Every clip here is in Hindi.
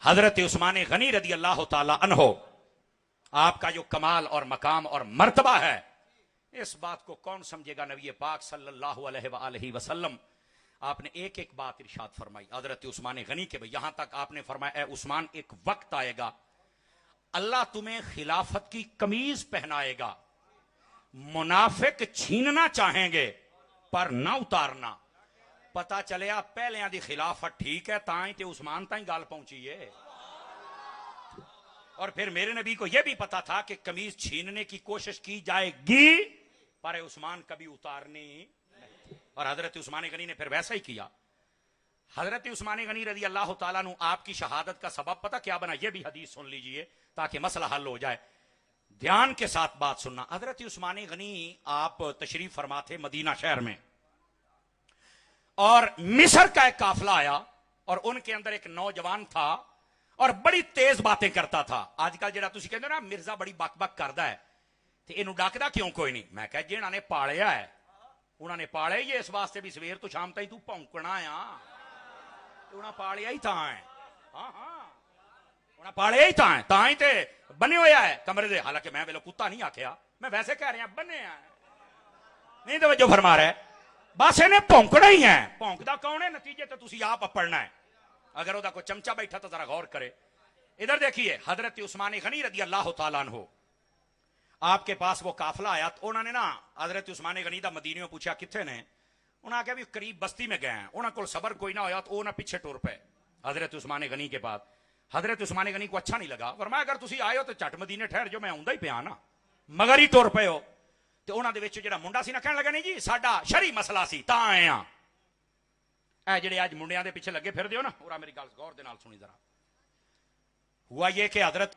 हजरत उस्मान गनी रदी अल्लाह ताला अन्हो, आपका जो कमाल और मकाम और मर्तबा है, इस बात को कौन समझेगा। नबी पाक सल्लल्लाहु अलैहि वसल्लम आपने एक एक बात इरशाद फरमाई हजरत उस्मान गनी के। यहां तक आपने फरमाया, ए उस्मान, एक वक्त आएगा अल्लाह तुम्हें खिलाफत की कमीज पहनाएगा, मुनाफिक छीनना चाहेंगे पर ना उतारना। पता चले आप पहले दी खिलाफत ठीक है, ताई ते उस्मान ताई गल पहुंची है। और फिर मेरे नबी को यह भी पता था कि कमीज छीनने की कोशिश की जाएगी पर उस्मान कभी उतारनी नहीं। और हजरत उस्मान गनी ने फिर वैसा ही किया। हजरत उस्मान गनी रजी अल्लाह ताला नु आपकी शहादत का सबब पता क्या बना, यह भी हदीस सुन लीजिए ताकि मसला हल हो जाए। ध्यान के साथ बात सुनना। हजरत उस्मान गनी आप तशरीफ फरमा थे मदीना शहर में, और मिस्र का एक काफिला आया और उनके अंदर एक नौजवान था और बड़ी तेज बातें करता था। आजकल जेड़ा तुसी कहंदे ना मिर्जा बड़ी बक बक करदा है, ते इनू डाकदा क्यों कोई नहीं। मैं कहा जिन्हां ने पालिया है उन्होंने पाले ही इस वास्ते भी सवेर तो शाम तक तू भौंकना आ, उन्हें पालिया ही तां है। हाँ हाँ, उन्हें पालिया ही तां ही ते बने होया है कमरे दे। हालांकि मैं वेलो कुत्ता नहीं आख्या, मैं वैसे कह रहा बने नहीं तो जो फरमा रहा है, बस इन्हें भौंकना ही है। भौंकदा कौन है, नतीजे तो तुसी आप अपड़ना है। अगर ओदा कोई चमचा बैठा तो जरा गौर करे। इधर देखिए, हजरत उस्मान गनी रदी अल्लाह ताला अन्हु, आपके पास वो काफिला आया तो उन्होंने ना हजरत उस्मान गनी दा मदीने पूछा किथे ने। उन्होंने आख्या भी करीब बस्ती में गए हैं। उन्होंने को सबर कोई ना होया तो ना पीछे टुर पे हजरत उस्मान गनी के पास। हजरत उस्मान गनी को अच्छा नहीं लगा, फरमाया अगर तुसी आए हो तो झट मदीने ठहर जो, मैं आउंदा ही पिया ना, मगर ही टुर पे हो। तो उन्होंने विच जिहड़ा मुंडा सी ना कहने लगा नहीं जी साडा शरी मसला सी तां आए हां। ए जिहड़े अज मुंडियां दे पिछे लगे फिरदे हो ना, ओरा मेरी गल गौर दे नाल सुनी जरा। हुआ ये कि हजरत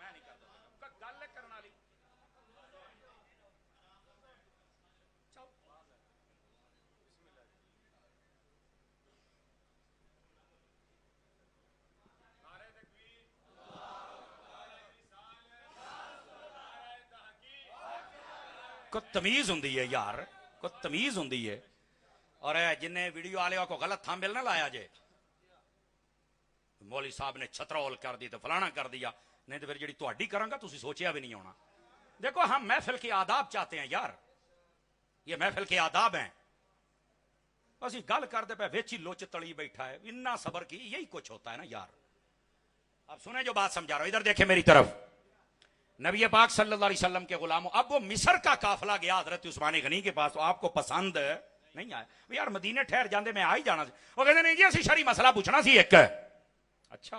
को तमीज होंदी है यार, को तमीज होंदी है। और जिन्हें वीडियो वाले को गलत थांबेल ना लाया जे, मौली साहब ने छतरौल कर दी तो फलाना कर दिया, नहीं तो फिर जी तुहाडी करांगा तुसी सोचिया भी नहीं होना। देखो हम महफिल के आदाब चाहते हैं यार, ये महफिल के आदाब हैं। असी गल करते पे वेची लोच तली बैठा है, इन्ना सबर की, यही कुछ होता है ना यार। अब सुने जो बात समझा रहा हूं, इधर देखे मेरी तरफ। नबी पाक सल्लल्लाहु अलैहि वसल्लम के गुलामों, अब वो मिस्र का काफिला गया हजरत उस्मान गनी के पास, तो आपको पसंद नहीं आया। यार मदीने ठहर जाते मैं आ ही जाना। वो कहते नहीं जी असि शरी मसला पूछना सी एक। अच्छा,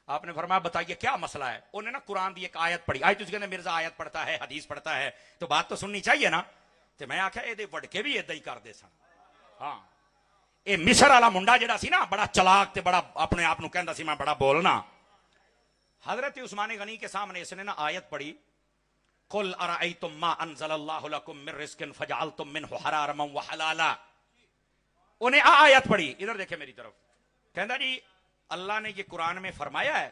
आपने फरमाया बताइए क्या मसला है। उन्हें ना कुरान की एक आयत पढ़ी। आज तुझे कहते मिर्जा आयत पढ़ता है हदीस पढ़ता है तो बात तो सुननी चाहिए ना। तो मैं आख्या ये वड़के भी इदा ही करते सन। हाँ, ये मिस्र वाला मुंडा जिहड़ा सी ना बड़ा चलाक ते बड़ा अपने आप नूं कहंदा सी मैं बड़ा बोलना। हजरत उस्मान गनी के सामने इसने ना आयत पढ़ी, कुल अराअयतुम मा अनज़लल्लाहु लकुम मिन रिज़्क़िन फजअलतुम मिनहु हरारमन व हलाला। उन्हें आयत पढ़ी। इधर देखे मेरी तरफ, कहता जी अल्लाह ने ये कुरान में फरमाया है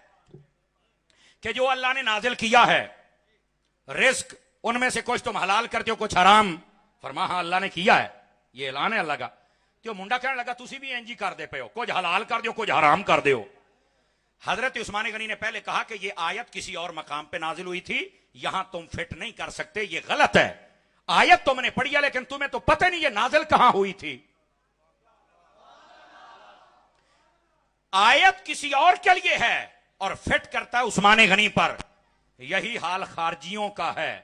कि जो अल्लाह ने नाजिल किया है रिस्क, उनमें से कुछ तुम हलाल करते हो कुछ हराम। फरमा हाँ अल्लाह ने किया है, ये ऐलान है अल्लाह का। तो मुंडा कहने लगा तुसी भी इंजी कर दे पे हो, कुछ हलाल कर दो कुछ हराम कर दो। हजरत उस्मान गनी ने पहले कहा कि यह आयत किसी और मकाम पे नाजिल हुई थी, यहां तुम फिट नहीं कर सकते, यह गलत है। आयत तुमने पढ़ी है लेकिन तुम्हें तो पता नहीं यह नाजिल कहां हुई थी। आयत किसी और के लिए है और फिट करता है उस्मान गनी पर। यही हाल खारजियों का है।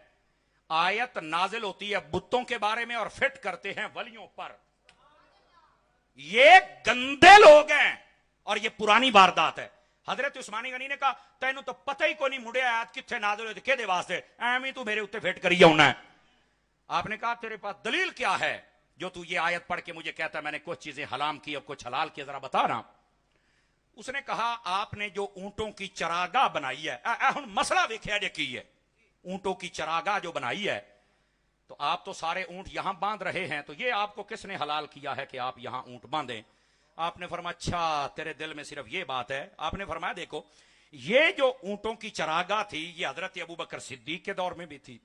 आयत नाजिल होती है बुतों के बारे में और फिट करते हैं वलियों पर। ये गंदे लोग हैं और ये पुरानी वारदात है। हजरत उस्मान गनी ने कहा तेनू तो पता ही को नहीं मुड़े आयत किथे नाजिल हुई केदे वास्ते, एवं तू मेरे उत्ते फिट करी जाना है। आपने कहा तेरे पास दलील क्या है जो तू ये आयत पढ़ के मुझे कहता है मैंने कुछ चीजें हलाल की और कुछ हलाल की, जरा बता ना। उसने कहा आपने जो ऊंटों की चरागाह बनाई है, हुण मसला वेख्या जे की है, ऊंटों की चरागाह जो बनाई है, तो आप तो सारे ऊंट यहां बांध रहे हैं, तो ये आपको किसने हलाल किया है कि आप यहां ऊंट बांधें। आपने फरमाया अच्छा तेरे दिल में सिर्फ ये बात है। आपने फरमाया देखो ये जो ऊंटों की चरागाह थी ये हजरत अबू बकर सिद्दीक के दौर में भी थी,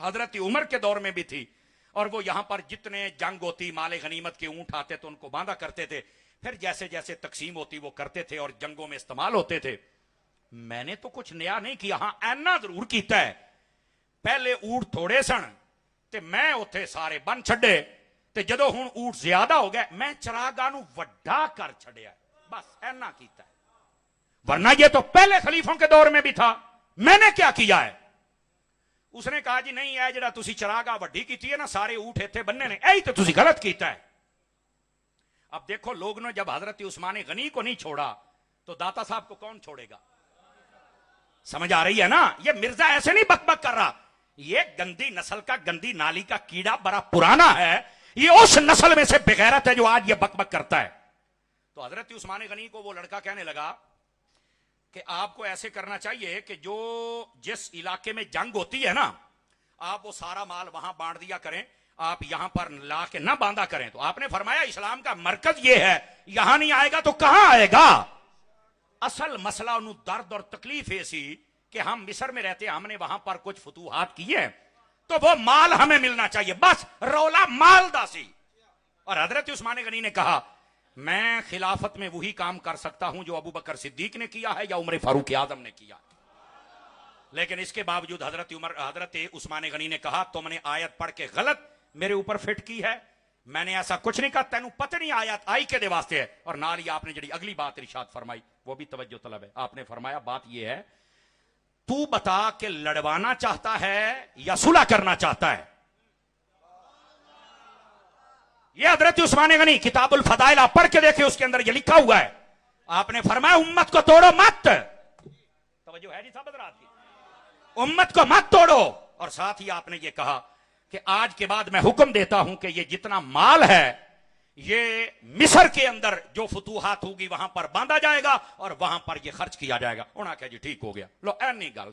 हजरत उमर के दौर में भी थी, और वो यहां पर जितने जंग होती माले गनीमत के ऊंट आते तो उनको बांधा करते थे, फिर जैसे जैसे तकसीम होती वो करते थे और जंगों में इस्तेमाल होते थे। मैंने तो कुछ नया नहीं किया, हां ऐना जरूर किया है, पहले ऊंट थोड़े सन ते मैं उत्थे सारे बन छड्डे, ते जदों हुण ऊंट ज्यादा हो गए मैं चरागाह नूं वड्डा कर छड्डिया, बस ऐना किया है। वरना ये तो पहले खलीफों के दौर में भी था, मैंने क्या किया है? उसने कहा जी नहीं, है जिहड़ा तुसी चरागाह वड्डी कीती है ना, सारे ऊंट इत्थे बन्ने ने, यही तो तुसी गलत किया है। अब देखो लोग ने जब हजरत उस्मान गनी को नहीं छोड़ा तो दाता साहब को कौन छोड़ेगा? समझ आ रही है ना? ये मिर्जा ऐसे नहीं बकबक कर रहा, ये गंदी नस्ल का, गंदी नाली का कीड़ा बड़ा पुराना है, ये उस नस्ल में से बेगैरत है जो आज ये बकबक करता है। तो हजरत उस्मान गनी को वो लड़का कहने लगा कि आपको ऐसे करना चाहिए कि जो जिस इलाके में जंग होती है ना, आप वो सारा माल वहां बांट दिया करें, आप यहां पर ला के ना बांधा करें। तो आपने फरमाया इस्लाम का मरकज ये है, यहां नहीं आएगा तो कहां आएगा? असल मसला उन्हें दर्द और तकलीफ ऐसी कि हम मिस्र में रहते, हमने वहां पर कुछ फतूहात किए, तो वो माल हमें मिलना चाहिए, बस रौला मालदासी। और हजरत उस्मान गनी ने कहा मैं खिलाफत में वही काम कर सकता हूं जो अबू बकर सिद्दीक ने किया है या उमर फारूक आजम ने किया। लेकिन इसके बावजूद हजरत उस्मान गनी ने कहा तुमने आयत पढ़ के गलत मेरे ऊपर फिट की है, मैंने ऐसा कुछ नहीं कहा, तेनू पता नहीं आयत आई के दे वास्ते है। और नाल ही आपने जी अगली बात इरशाद फरमाई वो भी तवज्जो तलब है। आपने फरमाया बात यह है, तू बता के लड़वाना चाहता है या सुलह करना चाहता है? यह हजरत उस्मान गनी किताबुल फदाइल आप पढ़ के देखे, उसके अंदर यह लिखा हुआ है। आपने फरमाया उम्मत को तोड़ो मत, तवज्जो है जी साहब हज़रात की, उम्मत को मत तोड़ो। और साथ ही आपने यह कहा कि आज के बाद मैं हुक्म देता हूं कि ये जितना माल है ये मिस्र के अंदर जो फतूहात होगी वहां पर बांधा जाएगा और वहां पर ये खर्च किया जाएगा। उन्होंने कहा जी ठीक हो गया। लो ऐनी गल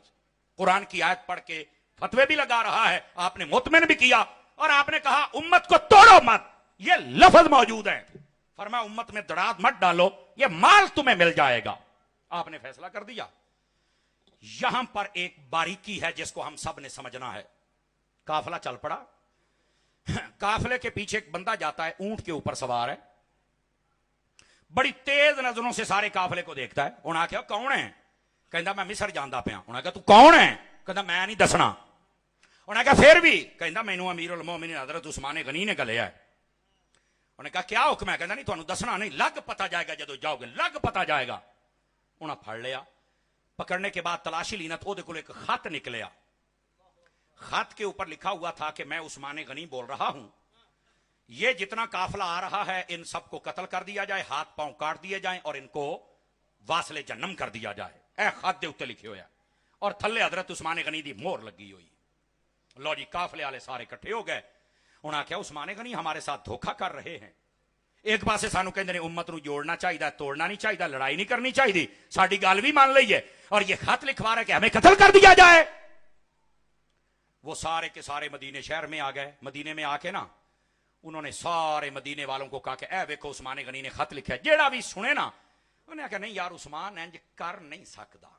कुरान की आयत पढ़ के फतवे भी लगा रहा है, आपने मुतमिन भी किया और आपने कहा उम्मत को तोड़ो मत, ये लफ्ज मौजूद है। फरमाया उम्मत में दराज मत डालो, ये माल तुम्हें मिल जाएगा। आपने फैसला कर दिया। यहां पर एक बारीकी है जिसको हम सब ने समझना है। काफिला चल पड़ा, काफिले के पीछे एक बंदा जाता है, ऊंट के ऊपर सवार है, बड़ी तेज नजरों से सारे काफिले को देखता है। उन्हें आख्या कौन है? कहता मैं मिस्र जांदा पिया। उन्हें कहा तू कौन है? कहता मैं नहीं दसना। उन्हें कहा फिर भी? कहता मैनू अमीरुल मोमिनीन हजरत उस्मान गनी ने गलिया है। उन्हें कहा क्या हुक्म है? कहता नहीं तुहानू दसना नहीं, लग पता जाएगा जदों जाओगे, लग पता जाएगा। उन्हें फड़ लिया, पकड़ने के बाद तलाशी ली ना तो ओदे कोल एक खत निकलिया। खत के ऊपर लिखा हुआ था कि मैं उस्मान गनी बोल रहा हूं, ये जितना काफिला आ रहा है इन सबको कत्ल कर दिया जाए, हाथ पांव काट दिए जाएं और इनको वासले जन्नम कर दिया जाए। ए खत दे उत्ते लिखे होया और थल्ले हजरत उस्मान गनी दी मोहर लगी हुई। लो जी काफिले वाले सारे इकट्ठे हो गए। उन्हें क्या उस्मान गनी हमारे साथ धोखा कर रहे हैं। एक पासे सानू कहते हैं उम्मत नू जोड़ना चाहिए, तोड़ना नहीं चाहिए, लड़ाई नहीं करनी चाहिए, साडी गल भी मान ली है, और ये खत लिखवा रहे कि हमें कत्ल कर दिया जाए। वो सारे के सारे मदीने शहर में आ गए। मदीने में आके ना उन्होंने सारे मदीने वालों को कहा कि ए देखो उस्मान गनी ने खत लिखा है। जेड़ा भी सुने ना उन्हें कहा नहीं यार उस्मान इंज कर नहीं सकता।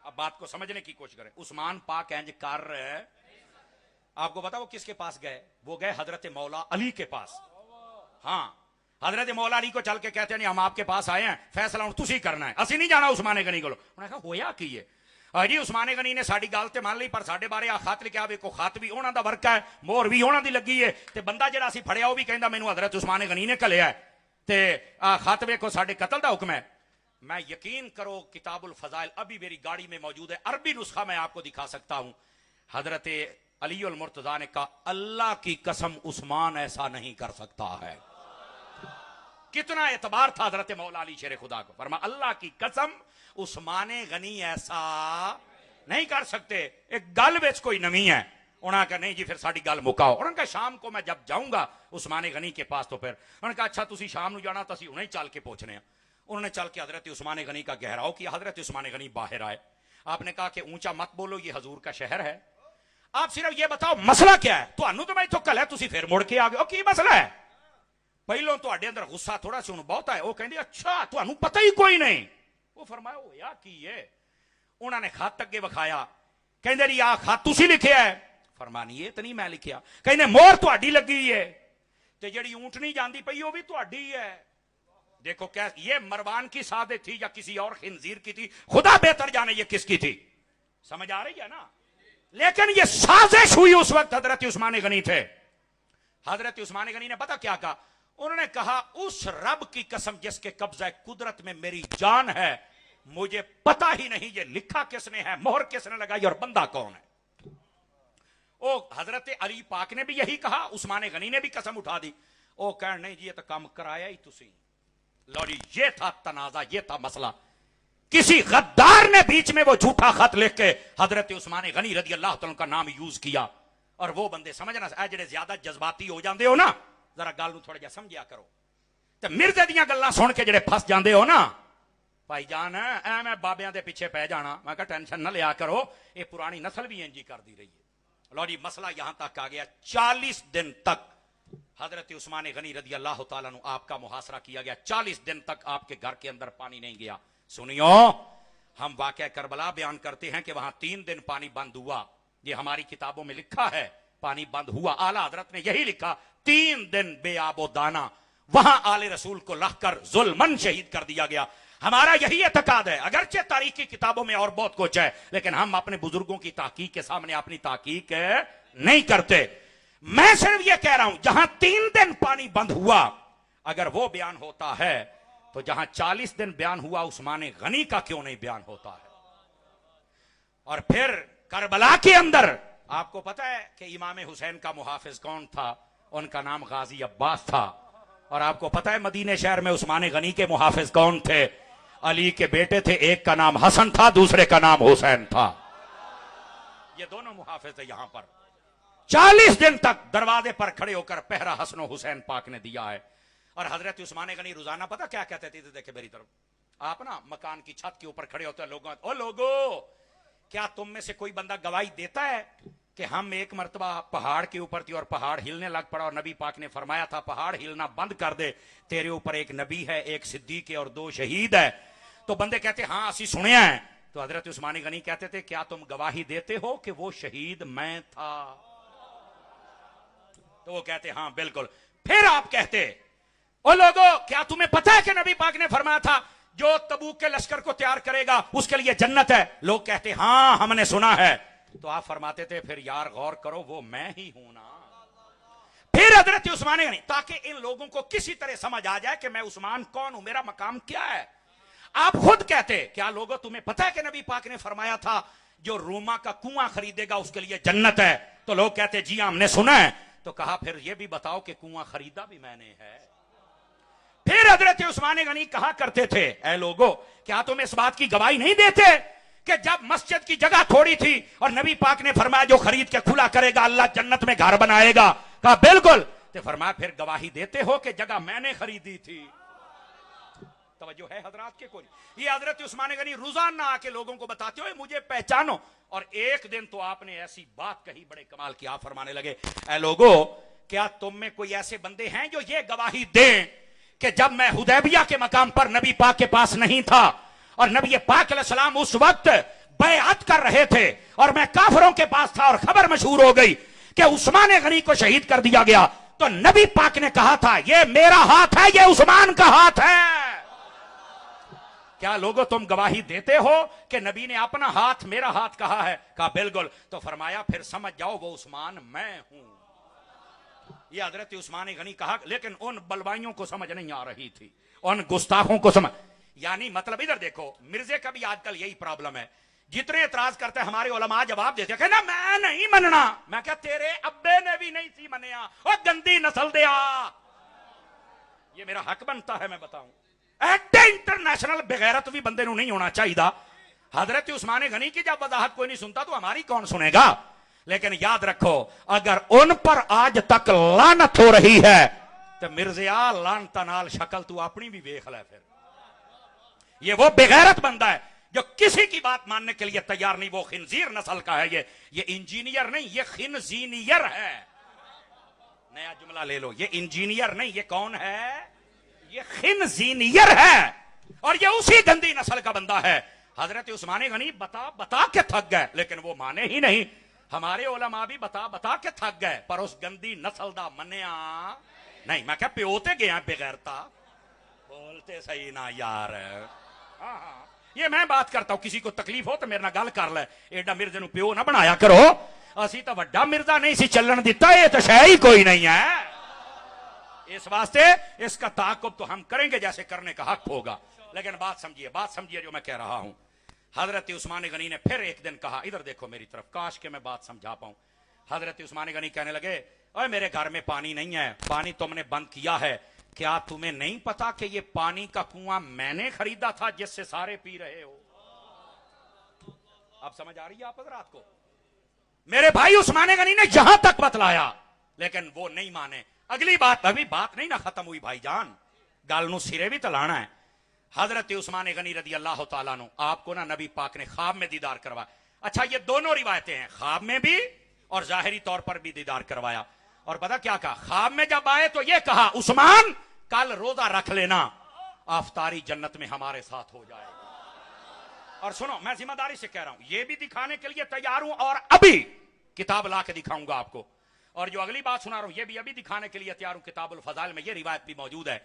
अब बात को समझने की कोशिश करें, उस्मान पाक इंज कर, आपको पता वो किसके पास गए? वो गए हजरत मौला अली के पास। हाँ, हजरत मौला अली को चल के कहते नहीं हम आपके पास आए हैं, फैसला तुसी करना है, असि नहीं जाना उस्मान गनी को। उन्हें कहा होया की है? जी उस्मान गनी ने साडी गल ते मान ली, पर साडे बारे आ खत लिखा, वेखो खत भी उन्हां दा वर्क है, मोहर भी उन्हां दी लगी है, ते बंदा जिहड़ा असीं फड़िया वो भी कहंदा मैनूं हजरत उस्मान गनी ने घल्लिया है, ते आ खत वेखो साडे कत्ल दा हुक्म है। मैं यकीन करो किताबुल फजाइल अभी मेरी गाड़ी में मौजूद है, अरबी नुस्खा मैं आपको दिखा सकता हूं। हजरत अली उल मुर्तजा ने कहा अल्लाह की कसम उस्मान ऐसा नहीं कर सकता है। कितना एतबार था हजरत मौला अली शेर खुदा को। फरमा अल्लाह की कसम उस्मान गनी ऐसा नहीं कर सकते। एक गल विच कोई नवी है। उन्होंने कहा नहीं जी फिर साडी गल मुकाओ। उन्होंने कहा शाम को मैं जब जाऊंगा उस्मान गनी के पास तो फिर। उन्होंने कहा अच्छा तुसी शाम को जाना तो असीं हुणे चल के पहुंचने हैं। उन्होंने चल के हजरत उस्मान गनी का गहराव किया। हजरत उस्मान गनी बाहर आए। आपने कहा कि ऊंचा मत बोलो, ये हजूर का शहर है, आप सिर्फ ये बताओ मसला क्या है। तो मैं इत्थों घल्लिया तुसी फिर मुड़ के आ गए, की मसला है? पहलों तुहाडे अंदर गुस्सा थोड़ा सी हुण बहुत है। वो कहंदे अच्छा तुहानू पता ही कोई नहीं। वो फरमाया होया की है? उन्होंने खत अगे विखाया। कहंदे जी आ खत तुसी लिखिया है? फरमानी ये तो नहीं मैं लिखिया। कहंदे मोहर तुहाडी लगी है, ते जिहड़ी ऊंटनी जांदी पई वो भी तुहाडी है। देखो क्या ये मरवान की सादे थी या किसी और खिंजीर की थी, खुदा बेहतर जाने ये किसकी थी। समझ आ रही है ना। लेकिन ये साजिश हुई उस वक्त हजरत उस्मान गनी थे। हजरत उस्मान गनी ने पता क्या कहा, उन्होंने कहा उस रब की कसम जिसके कब्जा कुदरत में मेरी जान है, मुझे पता ही नहीं ये लिखा किसने है, मोहर किसने लगाई और बंदा कौन है। ओ हजरत अली पाक ने भी यही कहा, उस्मान गनी ने भी कसम उठा दी। ओ कह नहीं जी ये तो काम कराया ही तुसी। लौड़ी ये था तनाजा, ये था मसला। किसी गद्दार ने बीच में वो झूठा खत लिख के हजरत उस्मान गनी रजी अल्लाह तआला का नाम यूज किया। और वो बंदे समझना जेडे ज्यादा जज्बाती हो जाते हो ना, जरा गल नूं थोड़ा जिहा समझिया करो। ते मिर्जे दियां गल्लां सुन के जेडे फस जाते हो ना, भाईजान ऐ मैं बाबियां दे पिछे पै जाना। मैं कहा टेंशन ना लिया करो, ये पुरानी नस्ल भी इंजी करती रही है। लो जी मसला यहां तक आ गया, 40 दिन तक हजरत उस्मान गनी रजी अल्लाह तआला अन्हु आपका मुहासरा किया गया। 40 दिन तक आपके घर के अंदर पानी नहीं गया। सुनियो, हम वाकया करबला बयान करते हैं कि वहां 3 दिन पानी बंद हुआ। ये हमारी किताबों में लिखा है, पानी बंद हुआ। आला हजरत ने यही लिखा, 3 दिन बेआबो दाना वहां आले रसूल को लखकर जुल्मन शहीद कर दिया गया। हमारा यही एतकाद है। अगरचे तारीख की किताबों में और बहुत कुछ है, लेकिन हम अपने बुजुर्गों की ताकीक के सामने अपनी ताकीक नहीं करते। मैं सिर्फ यह कह रहा हूं, जहां 3 दिन पानी बंद हुआ, अगर वो बयान होता है तो जहां 40 दिन बयान हुआ उस्मान गनी का क्यों नहीं बयान होता है। और फिर करबला के अंदर आपको पता है कि इमाम हुसैन का मुहाफिज कौन था, उनका नाम गाजी अब्बास था। और आपको पता है मदीने शहर में उस्मान गनी के मुहाफिज कौन थे, अली के बेटे थे, एक का नाम हसन था, दूसरे का नाम हुसैन था। ये दोनों मुहाफिज थे। यहां पर 40 दिन तक दरवाजे पर खड़े होकर पहरा हसन हुसैन पाक ने दिया है। और हजरत उस्मान गनी रोजाना पता क्या कहते थे, देखे मेरी तरफ, आप ना मकान की छत के ऊपर खड़े होते हैं, लोगों ओ लोगो क्या तुम में से कोई बंदा गवाही देता है कि हम एक मर्तबा पहाड़ के ऊपर थे और पहाड़ हिलने लग पड़ा और नबी पाक ने फरमाया था पहाड़ हिलना बंद कर दे, तेरे ऊपर एक नबी है, एक सिद्दीक है और 2 शहीद है। तो बंदे कहते हाँ असी सुने हैं। तो हजरत उस्मान गनी कहते थे क्या तुम गवाही देते हो कि वो शहीद मैं था। तो वो कहते हाँ बिल्कुल। फिर आप कहते ओ लोगों क्या तुम्हें पता है कि नबी पाक ने फरमाया था जो तबूक के लश्कर को तैयार करेगा उसके लिए जन्नत है। लोग कहते हाँ हमने सुना है। तो आप फरमाते थे फिर यार गौर करो वो मैं ही हूं ना। फिर हजरत उस्मान गनी, ताकि इन लोगों को किसी तरह समझ आ जाए कि मैं उस्मान कौन हूं, मेरा मकाम क्या है। आप खुद कहते क्या लोगों तुम्हें पता है कि नबी पाक ने फरमाया था जो रूमा का कुआं खरीदेगा उसके लिए जन्नत है। तो लोग कहते जी हमने सुना है। तो कहा फिर यह भी बताओ कि कुआं खरीदा भी मैंने है। फिर हजरत उस्मान गनी कहा करते थे ऐ लोगों क्या तुम इस बात की गवाही नहीं देते कि जब मस्जिद की जगह थोड़ी थी और नबी पाक ने फरमाया जो खरीद के खुला करेगा अल्लाह जन्नत में घर बनाएगा। कहा बिल्कुल। तो फरमाया फिर गवाही देते हो कि जगह मैंने खरीदी थी। तवज्जो है हजरात के कोई। ये हजरत उस्मान गनी रोजाना आके लोगों को बताते हो मुझे पहचानो। और एक दिन तो आपने ऐसी बात कही बड़े कमाल की, आप फरमाने लगे ऐ लोगों क्या तुम में कोई ऐसे बंदे हैं जो ये गवाही दें कि जब मैं हुदैबिया के मकाम पर नबी पाक के पास नहीं था और नबी पाक अलैहिस्सलाम उस वक्त बैअत कर रहे थे और मैं काफिरों के पास था और खबर मशहूर हो गई कि उस्मान गनी को शहीद कर दिया गया, तो नबी पाक ने कहा था ये मेरा हाथ है, ये उस्मान का हाथ है। क्या लोगों तुम गवाही देते हो कि नबी ने अपना हाथ मेरा हाथ कहा है। कहा बिल्कुल। तो फरमाया फिर समझ जाओ वो उस्मान मैं हूं। ये हजरत उस्मान गनी कहा, लेकिन उन बलवाइयों को समझ नहीं आ रही थी, उन गुस्ताखों को समझ। यानी मतलब इधर देखो मिर्जे का भी आजकल यही प्रॉब्लम है, जितने एतराज करते हैं हमारे उलमा जवाब देते हैं ना मैं नहीं मनना। मैं क्या तेरे अब्बे ने भी नहीं सी मनिया और गंदी नस्ल दिया। ये मेरा हक बनता है मैं बताऊं। एडे इंटरनेशनल बेगैरत भी बंदे नहीं होना चाहिए। हजरत उस्मान गनी की जब वजाहत कोई नहीं सुनता तो हमारी कौन सुनेगा। लेकिन याद रखो अगर उन पर आज तक लानत हो रही है तो मिर्जिया लानत नाल शक्ल तू अपनी भी देख ले। फिर ये वो बेगैरत बंदा है जो किसी की बात मानने के लिए तैयार नहीं। वो खिंजीर नस्ल का है। ये इंजीनियर नहीं, ये खिनजीनियर है। नया जुमला ले लो, ये इंजीनियर नहीं, ये कौन है, ये खिनजीनियर है। और ये उसी गंदी नस्ल का बंदा है। हजरत उस्मान गनी बता बता के थक गए, लेकिन वो माने ही नहीं। हमारे उलमा भी बता बता के थक गए, पर उस गंदी नस्ल दा मनिया नहीं। मैं क्या प्योते गया बेगैरता। बोलते सही ना यार। हाँ हाँ, ये मैं बात करता हूं, किसी को तकलीफ हो तो मेरे ना गल कर ले। एडा मिर्जे नु प्यो ना बनाया करो, असी तो वड्डा मिर्जा नहीं सी चलन दिता, ये तो शह ही कोई नहीं है। इस वास्ते इसका ताकुब तो हम करेंगे जैसे करने का हक होगा। लेकिन बात समझिए जो मैं कह रहा हूं। हजरत उस्मान गनी ने फिर एक दिन कहा, इधर देखो मेरी तरफ, काश के मैं बात समझा पाऊं। हजरत उस्मान गनी कहने लगे, ओए मेरे घर में पानी नहीं है, पानी तुमने बंद किया है, क्या तुम्हें नहीं पता कि ये पानी का कुआं मैंने खरीदा था जिससे सारे पी रहे हो? अब समझ आ रही है आप हजरात को? मेरे भाई उस्मान गनी ने यहां तक बतलाया, लेकिन वो नहीं माने। अगली बात, अभी बात नहीं ना खत्म हुई भाईजान, गल नू सिरे भी तलाना है। हजरत उस्मान गनी रदी अल्लाह तआला नु आपको ना नबी पाक ने ख्वाब में दीदार करवाया। अच्छा, ये दोनों रिवायतें हैं, ख्वाब में भी और जाहिरी तौर पर भी दीदार करवाया। और पता क्या कहा? ख्वाब में जब आए तो ये कहा, उस्मान कल रोजा रख लेना, आफ्तारी जन्नत में हमारे साथ हो जाएगी। और सुनो, मैं जिम्मेदारी से कह रहा हूं, ये भी दिखाने के लिए तैयार हूं और अभी किताब ला के दिखाऊंगा आपको। और जो अगली बात सुना रहा हूं, ये भी अभी दिखाने के लिए तैयार हूं। किताबुल फजाइल में ये रिवायत भी मौजूद है।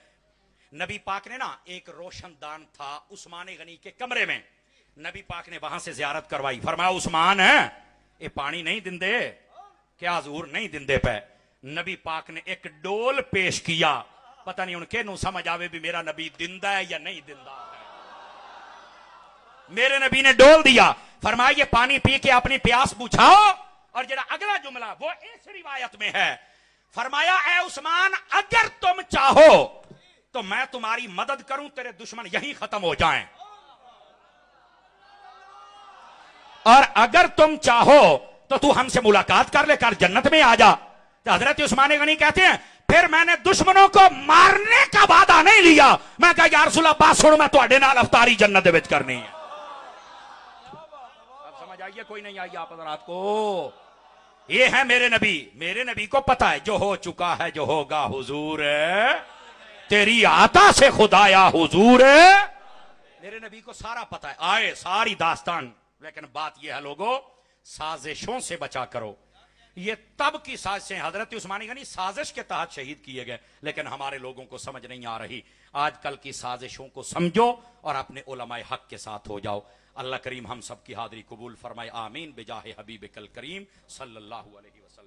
नबी पाक ने ना एक रोशनदान था उस्मान गनी के कमरे में, नबी पाक ने वहां से जियारत करवाई। फरमाया, उस्मान है ये पानी नहीं दिंदे क्या? हजूर नहीं दिंदे पे। नबी पाक ने एक डोल पेश किया, पता नहीं उनके नु समझ आवे भी मेरा नबी दिंदा है या नहीं दिंदा है। मेरे नबी ने डोल दिया, फरमाया ये पानी पी के अपनी प्यास बुझाओ। और जरा अगला जुमला वो इस रिवायत में है, फरमाया, ए उस्मान अगर तुम चाहो तो मैं तुम्हारी मदद करूं, तेरे दुश्मन यहीं खत्म हो जाएं, और अगर तुम चाहो तो तू हमसे मुलाकात कर ले, कर जन्नत में आ जा। तो हजरत उस्मान गनी कहते हैं, फिर मैंने दुश्मनों को मारने का वादा नहीं लिया, मैं कहा या रसूल अल्लाह बात सुनो, मैं तुहाडे नाल अफ्तारी जन्नत दे विच करनी है। अब समझ आइए कोई नहीं आई आप हजरात को? ये है मेरे नबी। मेरे नबी को पता है जो हो चुका है, जो होगा हुजूर तेरी आता से खुदाया हुजूर। मेरे नबी को सारा पता है, आए सारी दास्तान। लेकिन बात यह है लोगों, साजिशों से बचा करो। ये तब की साजिशें, हजरत उस्मान गनी साजिश के तहत शहीद किए गए, लेकिन हमारे लोगों को समझ नहीं आ रही। आजकल की साजिशों को समझो और अपने उलमाए हक के साथ हो जाओ। अल्लाह करीम हम सब की हाजिरी कबूल फरमाए, आमीन बिजाहे हबीब कल करीम सल्लल्लाहु अलैहि वसल्लम।